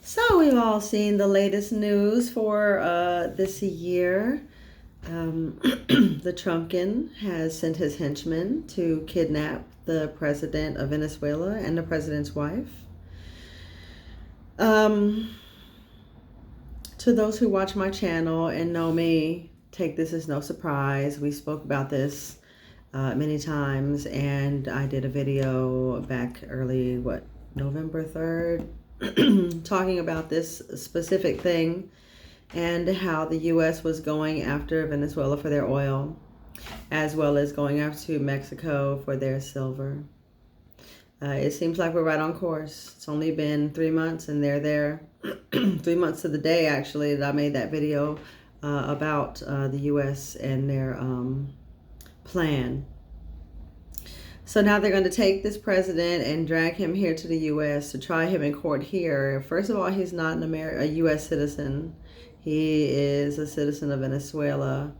So we've all seen the latest news for this year. The Trumpkin has sent his henchmen to kidnap the president of Venezuela and the president's wife. Um, to those who watch my channel and know me, take this as no surprise. We spoke about this many times, and I did a video back early, November 3rd, talking about this specific thing and how the U.S. was going after Venezuela for their oil, as well as going after Mexico for their silver. It seems like we're right on course. It's only been 3 months and they're there. 3 months to the day, actually, that I made that video about the U.S. and their plan. So now they're going to take this president and drag him here to the U.S. to try him in court here. First of all, he's not a U.S. citizen. He is a citizen of Venezuela.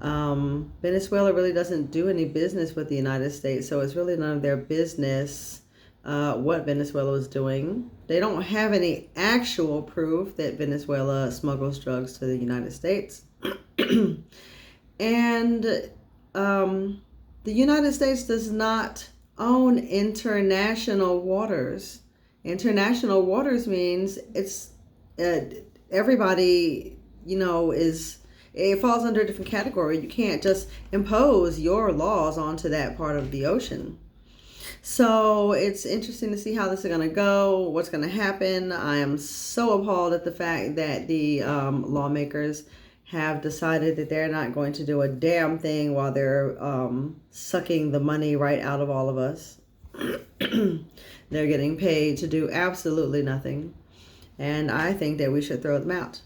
Venezuela really doesn't do any business with the United States, so it's really none of their business what Venezuela is doing. They don't have any actual proof that Venezuela smuggles drugs to the United States. And the United States does not own international waters. International waters means it's everybody, it falls under a different category. You can't just impose your laws onto that part of the ocean. So it's interesting to see how this is going to go, what's going to happen. I am so appalled at the fact that the lawmakers have decided that they're not going to do a damn thing while they're sucking the money right out of all of us. They're getting paid to do absolutely nothing. And I think that we should throw them out.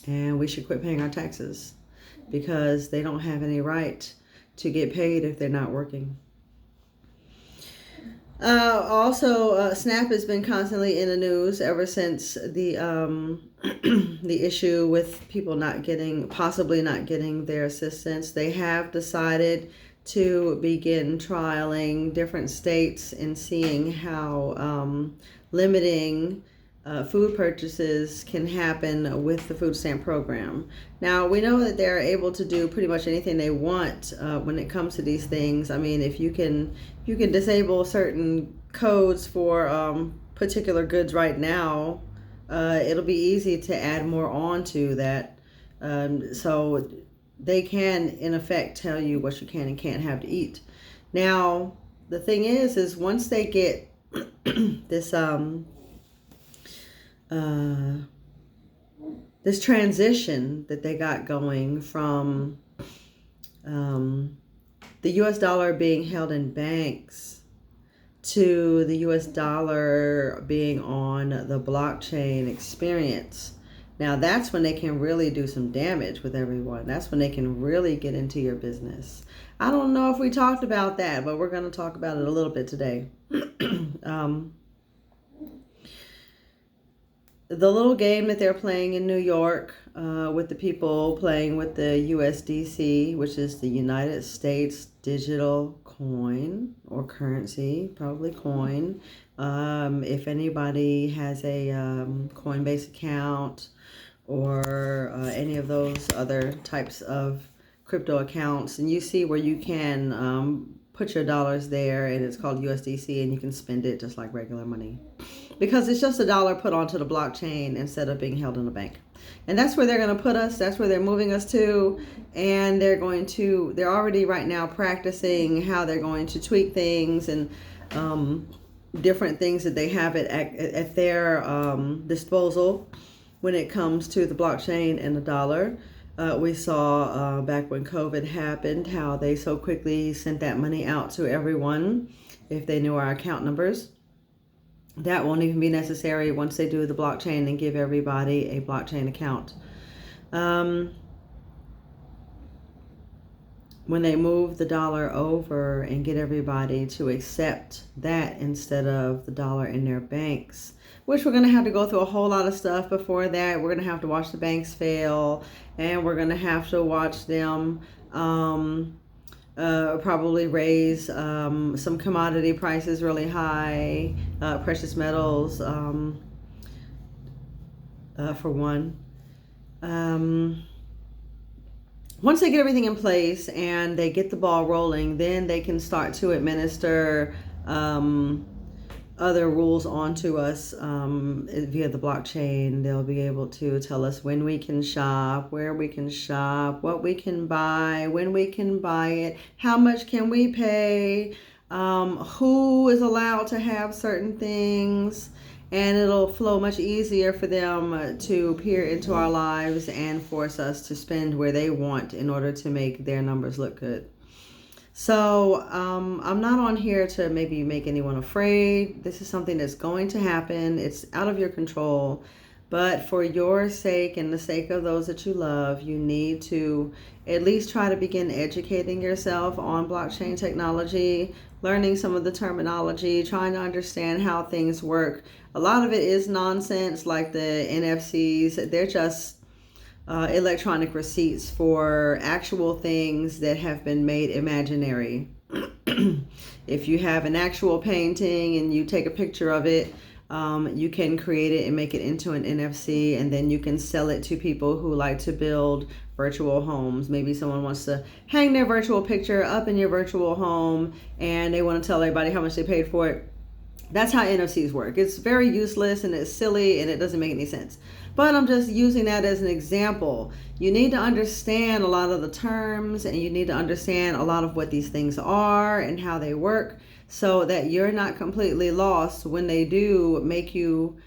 And we should quit paying our taxes because they don't have any right to get paid if they're not working. Also, SNAP has been constantly in the news ever since the the issue with people possibly not getting their assistance. They have decided to begin trialing different states and seeing how limiting food purchases can happen with the food stamp program. Now, we know that they're able to do pretty much anything they want when it comes to these things. I mean, if you can disable certain codes for particular goods right now, it'll be easy to add more on to that. So they can, in effect, tell you what you can and can't have to eat. Now, the thing is once they get this this transition that they got going from the US dollar being held in banks to the US dollar being on the blockchain experience. Now that's when they can really do some damage with everyone. That's when they can really get into your business. I don't know if we talked about that, but we're going to talk about it a little bit today. The little game that they're playing in New York with the people playing with the USDC, which is the United States digital coin or currency, probably coin. If anybody has a Coinbase account or any of those other types of crypto accounts, and you see where you can put your dollars there, and it's called USDC, and you can spend it just like regular money. Because it's just a dollar put onto the blockchain instead of being held in a bank. And that's where they're going to put us. That's where they're moving us to. And they're already right now practicing how they're going to tweak things and different things that they have at their disposal when it comes to the blockchain and the dollar. We saw back when COVID happened how they so quickly sent that money out to everyone if they knew our account numbers. That won't even be necessary once they do the blockchain and give everybody a blockchain account. When they move the dollar over and get everybody to accept that instead of the dollar in their banks, which we're going to have to go through a whole lot of stuff before that. We're going to have to watch the banks fail, and we're going to have to watch them probably raise some commodity prices really high, precious metals, for one. Once they get everything in place and they get the ball rolling, then they can start to administer other rules onto us via the blockchain. They'll be able to tell us when we can shop, where we can shop, what we can buy, when we can buy it, how much can we pay, who is allowed to have certain things, and it'll flow much easier for them to peer into our lives and force us to spend where they want in order to make their numbers look good. So I'm not on here to maybe make anyone afraid. This is something that's going to happen. It's out of your control. But for your sake and the sake of those that you love, you need to at least try to begin educating yourself on blockchain technology, learning some of the terminology, trying to understand how things work. A lot of it is nonsense, like the NFCs. They're just electronic receipts for actual things that have been made imaginary. If you have an actual painting and you take a picture of it, you can create it and make it into an NFC, and then you can sell it to people who like to build virtual homes. Maybe someone wants to hang their virtual picture up in your virtual home and they want to tell everybody how much they paid for it. That's how NFCs work. It's very useless and it's silly and it doesn't make any sense. But I'm just using that as an example. You need to understand a lot of the terms, and you need to understand a lot of what these things are and how they work, so that you're not completely lost when they do make you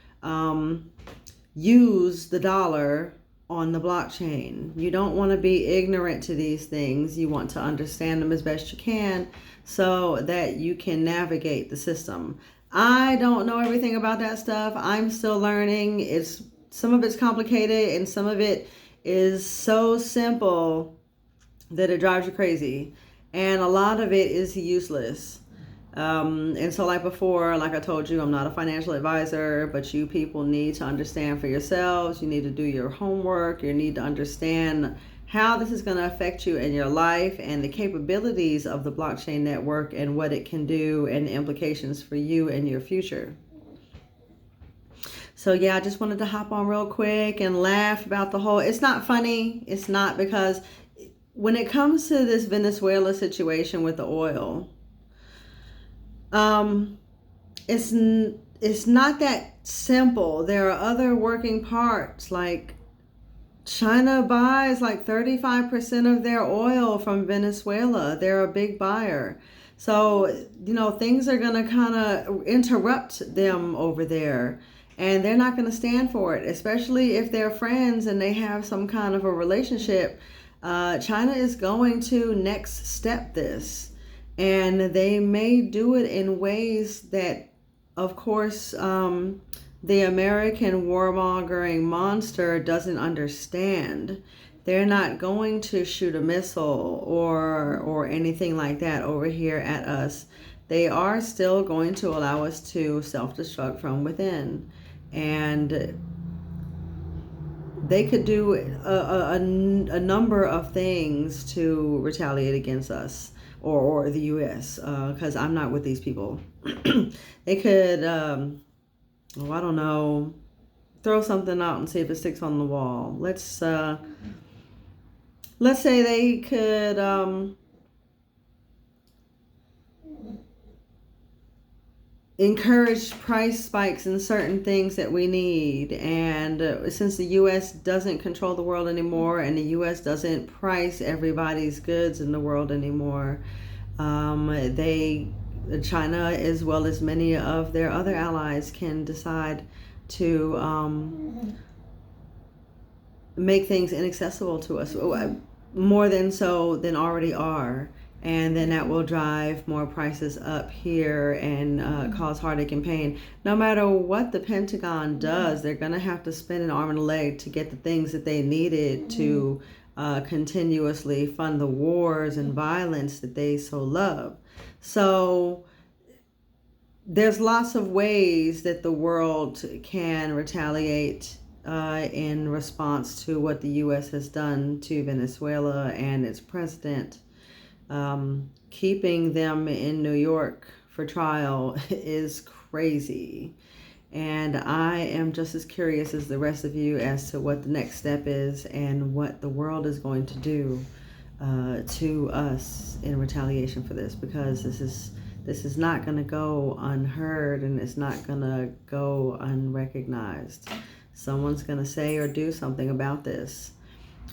use the dollar on the blockchain. You don't want to be ignorant to these things. You want to understand them as best you can so that you can navigate the system. I don't know everything about that stuff. I'm still learning. Some of it's complicated and some of it is so simple that it drives you crazy. And a lot of it is useless. And so like before, like I told you, I'm not a financial advisor, but you people need to understand for yourselves. You need to do your homework. You need to understand how this is going to affect you in your life and the capabilities of the blockchain network and what it can do and the implications for you and your future. So yeah, I just wanted to hop on real quick and laugh about the whole, it's not funny. It's not, because when it comes to this Venezuela situation with the oil, it's not that simple. There are other working parts, like China buys like 35% of their oil from Venezuela. They're a big buyer. So, things are going to kind of interrupt them over there. And they're not going to stand for it, especially if they're friends and they have some kind of a relationship. China is going to next step this. And they may do it in ways that, of course, the American warmongering monster doesn't understand. They're not going to shoot a missile or anything like that over here at us. They are still going to allow us to self-destruct from within. And they could do a number of things to retaliate against us or the U.S. Because I'm not with these people. They could, I don't know, throw something out and see if it sticks on the wall. Let's say they could encourage price spikes in certain things that we need. And since the U.S. doesn't control the world anymore, and the U.S. doesn't price everybody's goods in the world anymore, China, as well as many of their other allies, can decide to make things inaccessible to us, more than already are. And then that will drive more prices up here and cause heartache and pain. No matter what the Pentagon does, they're going to have to spend an arm and a leg to get the things that they needed to continuously fund the wars and violence that they so love. So there's lots of ways that the world can retaliate in response to what the U.S. has done to Venezuela and its president. Keeping them in New York for trial is crazy. And I am just as curious as the rest of you as to what the next step is and what the world is going to do to us in retaliation for this, because this is not going to go unheard, and it's not going to go unrecognized. Someone's going to say or do something about this.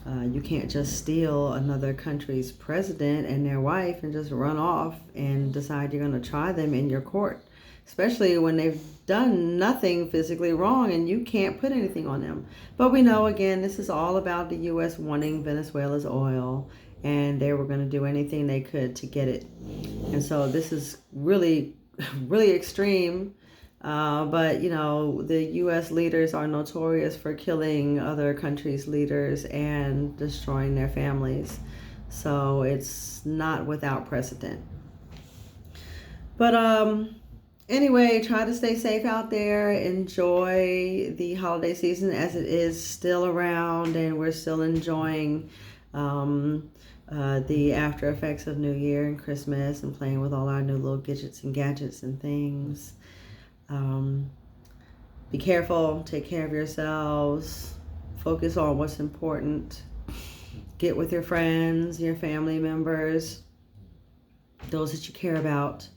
You can't just steal another country's president and their wife and just run off and decide you're going to try them in your court, especially when they've done nothing physically wrong and you can't put anything on them. But we know, again, this is all about the U.S. wanting Venezuela's oil, and they were going to do anything they could to get it. And so this is really, really extreme. But, you know, the U.S. leaders are notorious for killing other countries' leaders and destroying their families. So it's not without precedent. But anyway, try to stay safe out there. Enjoy the holiday season as it is still around, and we're still enjoying the after effects of New Year and Christmas and playing with all our new little gadgets and things. Be careful, take care of yourselves, focus on what's important, get with your friends, your family members, those that you care about,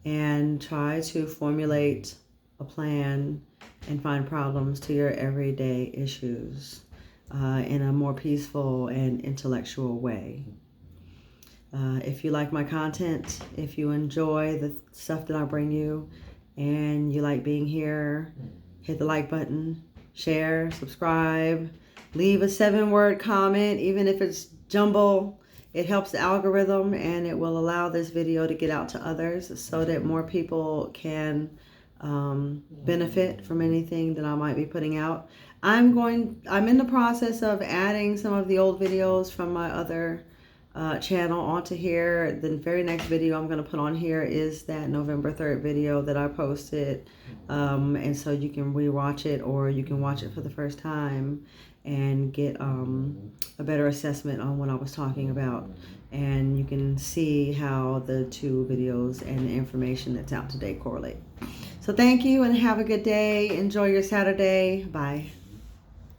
and try to formulate a plan and find problems to your everyday issues in a more peaceful and intellectual way. If you like my content, if you enjoy the stuff that I bring you, and you like being here, hit the like button, share, subscribe, leave a 7-word comment, even if it's jumble. It helps the algorithm, and it will allow this video to get out to others so that more people can benefit from anything that I might be putting out. I'm in the process of adding some of the old videos from my other channel onto here. The very next video I'm going to put on here is that November 3rd video that I posted, and so you can rewatch it, or you can watch it for the first time and get a better assessment on what I was talking about, and you can see how the two videos and the information that's out today correlate. So thank you, and have a good day. Enjoy your Saturday. Bye.